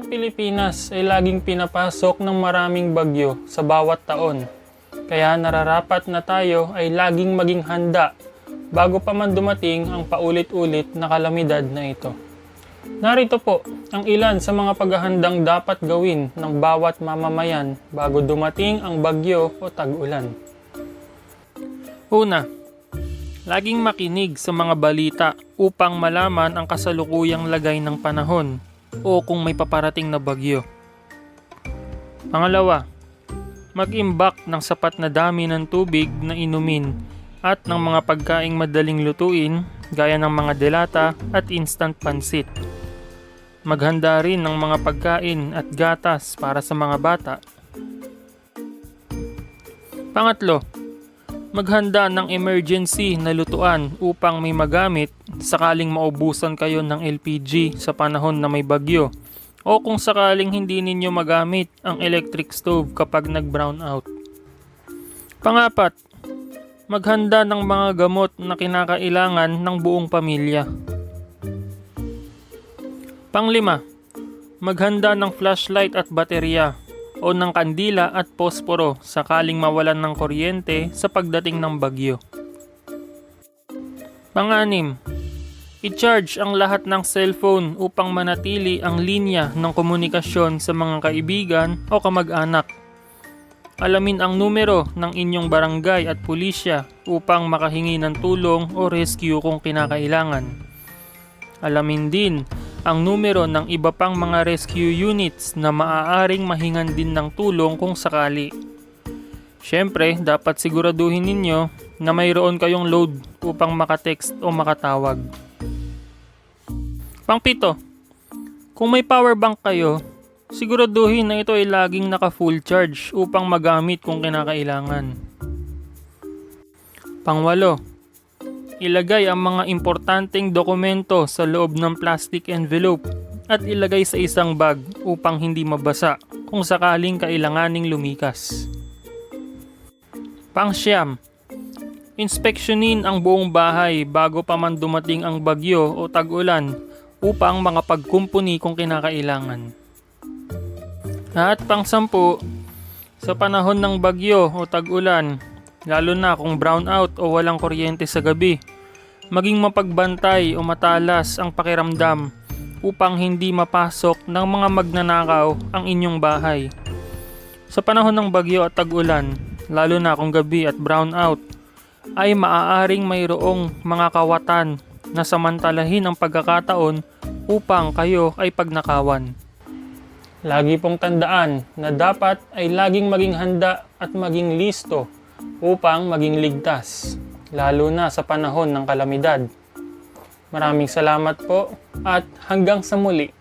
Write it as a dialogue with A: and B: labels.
A: Pilipinas ay laging pinapasok ng maraming bagyo sa bawat taon. Kaya nararapat na tayo ay laging maging handa bago pa man dumating ang paulit-ulit na kalamidad na ito. Narito po ang ilan sa mga paghahandang dapat gawin ng bawat mamamayan bago dumating ang bagyo o tag-ulan. Una, laging makinig sa mga balita upang malaman ang kasalukuyang lagay ng panahon o kung may paparating na bagyo. Pangalawa, mag-imbak ng sapat na dami ng tubig na inumin at ng mga pagkaing madaling lutuin gaya ng mga delata at instant pansit. Maghanda rin ng mga pagkain at gatas para sa mga bata. Pangatlo, maghanda ng emergency na lutuan upang may magamit sakaling maubusan kayo ng LPG sa panahon na may bagyo o kung sakaling hindi ninyo magamit ang electric stove kapag nag-brown out. Pangapat, maghanda ng mga gamot na kinakailangan ng buong pamilya. Panglima, maghanda ng flashlight at baterya o ng kandila at posporo sakaling mawalan ng kuryente sa pagdating ng bagyo. Pang-anim, i-charge ang lahat ng cellphone upang manatili ang linya ng komunikasyon sa mga kaibigan o kamag-anak. Alamin ang numero ng inyong barangay at pulisya upang makahingi ng tulong o rescue kung kinakailangan. Alamin din ang numero ng iba pang mga rescue units na maaaring mahingan din ng tulong kung sakali. Siyempre, dapat siguraduhin ninyo na mayroon kayong load upang makatext o makatawag. Pang-pito, kung may power bank kayo, siguraduhin na ito ay laging naka-full charge upang magamit kung kinakailangan. Pang-walo, ilagay ang mga importanteng dokumento sa loob ng plastic envelope at ilagay sa isang bag upang hindi mabasa kung sakaling kailanganing lumikas. Pang-siyam, inspeksyonin ang buong bahay bago pa man dumating ang bagyo o tag-ulan upang makapagkumpuni kung kinakailangan. At pang-sampu, sa panahon ng bagyo o tag-ulan, lalo na kung brownout o walang kuryente sa gabi, maging mapagbantay o matalas ang pakiramdam upang hindi mapasok ng mga magnanakaw ang inyong bahay. Sa panahon ng bagyo at tag-ulan, lalo na kung gabi at brownout, ay maaaring mayroong mga kawatan na samantalahin ang pagkakataon upang kayo ay pagnakawan. Lagi pong tandaan na dapat ay laging maging handa at maging listo upang maging ligtas, lalo na sa panahon ng kalamidad. Maraming salamat po at hanggang sa muli.